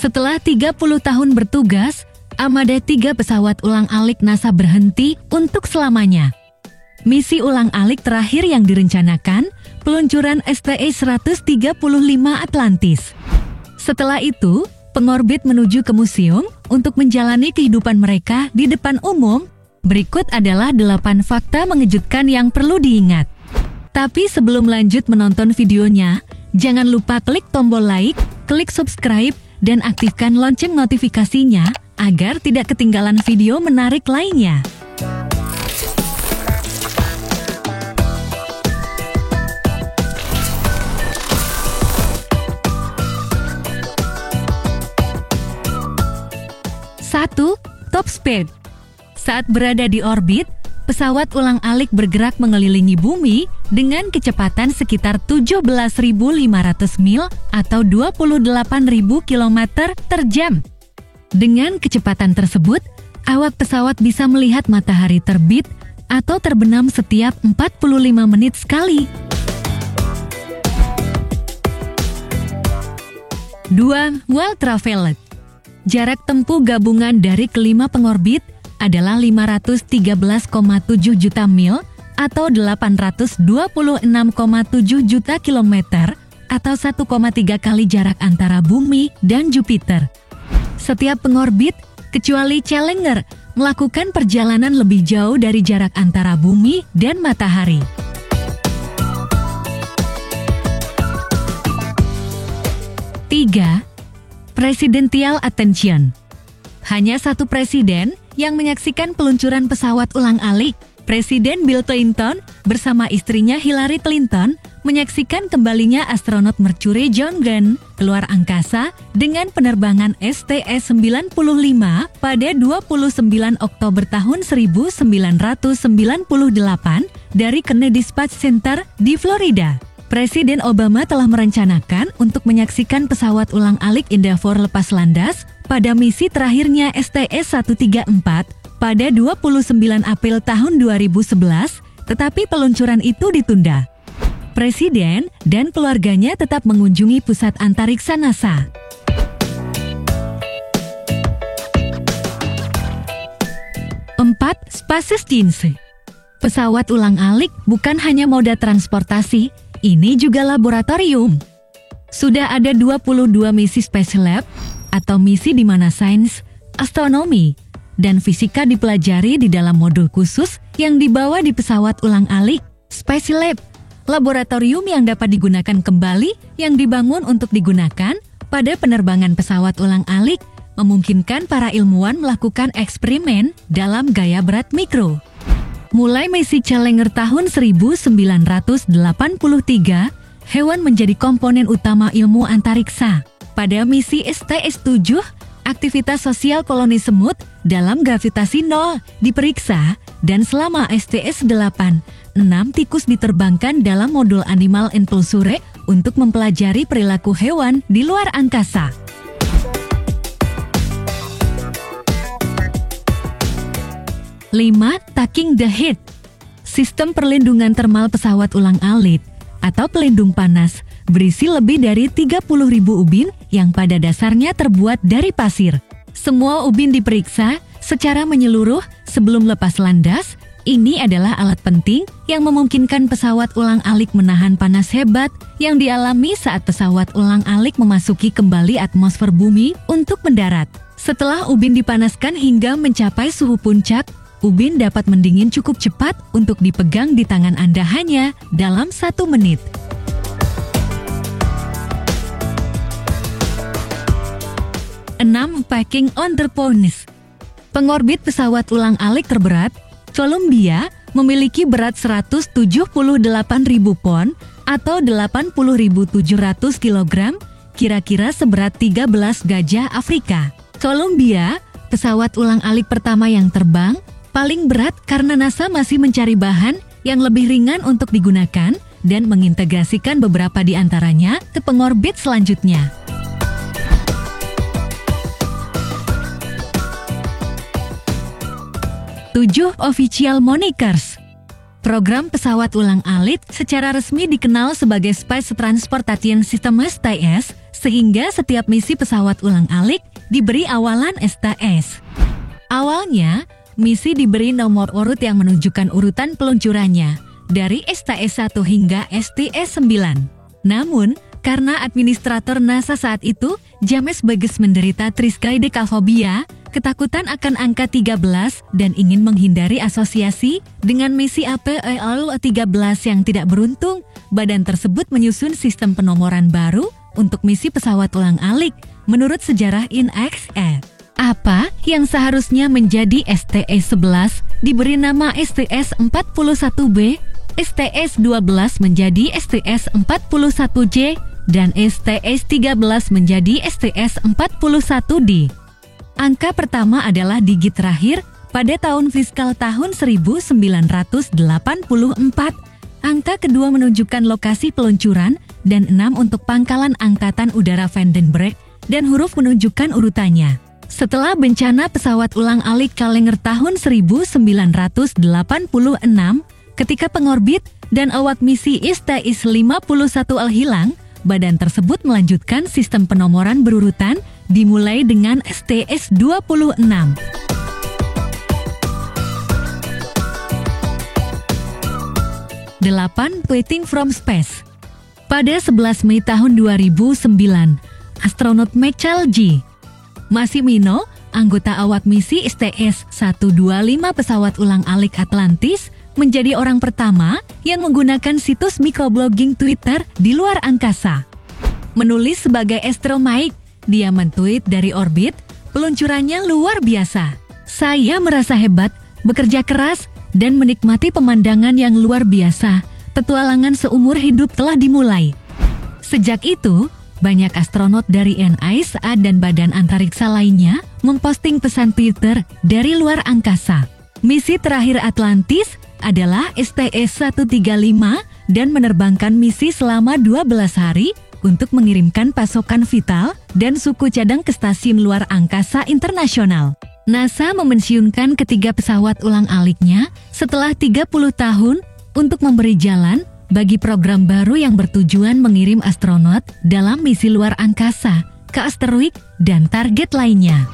Setelah 30 tahun bertugas, Amada-3 pesawat ulang-alik NASA berhenti untuk selamanya. Misi ulang-alik terakhir yang direncanakan, peluncuran STS-135 Atlantis. Setelah itu, pengorbit menuju ke museum untuk menjalani kehidupan mereka di depan umum. Berikut adalah 8 fakta mengejutkan yang perlu diingat. Tapi sebelum lanjut menonton videonya, jangan lupa klik tombol like, klik subscribe, dan aktifkan lonceng notifikasinya agar tidak ketinggalan video menarik lainnya. Satu, top speed. Saat berada di orbit, pesawat ulang-alik bergerak mengelilingi bumi dengan kecepatan sekitar 17.500 mil atau 28.000 km per jam. Dengan kecepatan tersebut, awak pesawat bisa melihat matahari terbit atau terbenam setiap 45 menit sekali. 2. Well traveled. Jarak tempuh gabungan dari kelima pengorbit adalah 513,7 juta mil atau 826,7 juta kilometer atau 1,3 kali jarak antara bumi dan Jupiter. Setiap pengorbit, kecuali Challenger, melakukan perjalanan lebih jauh dari jarak antara bumi dan matahari. Tiga, presidential attention. Hanya satu presiden yang menyaksikan peluncuran pesawat ulang-alik. Presiden Bill Clinton bersama istrinya Hillary Clinton menyaksikan kembalinya astronot Mercury John Glenn keluar angkasa dengan penerbangan STS-95 pada 29 Oktober tahun 1998 dari Kennedy Space Center di Florida. Presiden Obama telah merencanakan untuk menyaksikan pesawat ulang-alik Endeavour lepas landas pada misi terakhirnya STS-134 pada 29 April tahun 2011, tetapi peluncuran itu ditunda. Presiden dan keluarganya tetap mengunjungi pusat antariksa NASA. 4. SpaceX. Pesawat ulang-alik bukan hanya moda transportasi, ini juga laboratorium. Sudah ada 22 misi Space Lab atau misi di mana sains, astronomi, dan fisika dipelajari di dalam modul khusus yang dibawa di pesawat ulang-alik. Space Lab, laboratorium yang dapat digunakan kembali yang dibangun untuk digunakan pada penerbangan pesawat ulang-alik, memungkinkan para ilmuwan melakukan eksperimen dalam gaya berat mikro. Mulai misi Challenger tahun 1983, hewan menjadi komponen utama ilmu antariksa. Pada misi STS-7, aktivitas sosial koloni semut dalam gravitasi nol diperiksa, dan selama STS-8, 6 tikus diterbangkan dalam modul Animal Enclosure untuk mempelajari perilaku hewan di luar angkasa. 5. Taking the heat. Sistem perlindungan termal pesawat ulang-alik atau pelindung panas berisi lebih dari 30.000 ubin yang pada dasarnya terbuat dari pasir. Semua ubin diperiksa secara menyeluruh sebelum lepas landas. Ini adalah alat penting yang memungkinkan pesawat ulang-alik menahan panas hebat yang dialami saat pesawat ulang-alik memasuki kembali atmosfer bumi untuk mendarat. Setelah ubin dipanaskan hingga mencapai suhu puncak, ubin dapat mendingin cukup cepat untuk dipegang di tangan Anda hanya dalam 1 menit. Packing on the ponies. Pengorbit pesawat ulang-alik terberat, Columbia, memiliki berat 178.000 pon atau 80.700 kg, kira-kira seberat 13 gajah Afrika. Columbia, pesawat ulang-alik pertama yang terbang, paling berat karena NASA masih mencari bahan yang lebih ringan untuk digunakan dan mengintegrasikan beberapa di antaranya ke pengorbit selanjutnya. 7. Official monikers. Program pesawat ulang-alik secara resmi dikenal sebagai Space Transportation System (STS), sehingga setiap misi pesawat ulang-alik diberi awalan STS. Awalnya, misi diberi nomor urut yang menunjukkan urutan peluncurannya, dari STS-1 hingga STS-9. Namun, karena administrator NASA saat itu, James Baggess, menderita triskaidekafobia, ketakutan akan angka 13 dan ingin menghindari asosiasi dengan misi APOL 13 yang tidak beruntung, badan tersebut menyusun sistem penomoran baru untuk misi pesawat ulang-alik menurut sejarah INXE. Apa yang seharusnya menjadi STS-11 diberi nama STS-41B, STS-12 menjadi STS-41J, dan STS-13 menjadi STS-41D. Angka pertama adalah digit terakhir pada tahun fiskal tahun 1984. Angka kedua menunjukkan lokasi peluncuran dan 6 untuk pangkalan Angkatan Udara Vandenberg dan huruf menunjukkan urutannya. Setelah bencana pesawat ulang-alik Challenger tahun 1986, ketika pengorbit dan awak misi STS-51L hilang, badan tersebut melanjutkan sistem penomoran berurutan dimulai dengan STS-26. 8. Tweeting from Space. Pada 11 Mei tahun 2009, astronot Michael G. Massimino, anggota awak misi STS-125 pesawat ulang-alik Atlantis, menjadi orang pertama yang menggunakan situs microblogging Twitter di luar angkasa. Menulis sebagai Astromike, dia men-tweet dari orbit, peluncurannya luar biasa. Saya merasa hebat, bekerja keras, dan menikmati pemandangan yang luar biasa. Petualangan seumur hidup telah dimulai. Sejak itu, banyak astronot dari NASA dan badan antariksa lainnya memposting pesan Twitter dari luar angkasa. Misi terakhir Atlantis adalah STS-135 dan menerbangkan misi selama 12 hari untuk mengirimkan pasokan vital dan suku cadang ke stasiun luar angkasa internasional. NASA memensiunkan ketiga pesawat ulang-aliknya setelah 30 tahun untuk memberi jalan bagi program baru yang bertujuan mengirim astronot dalam misi luar angkasa ke asteroid dan target lainnya.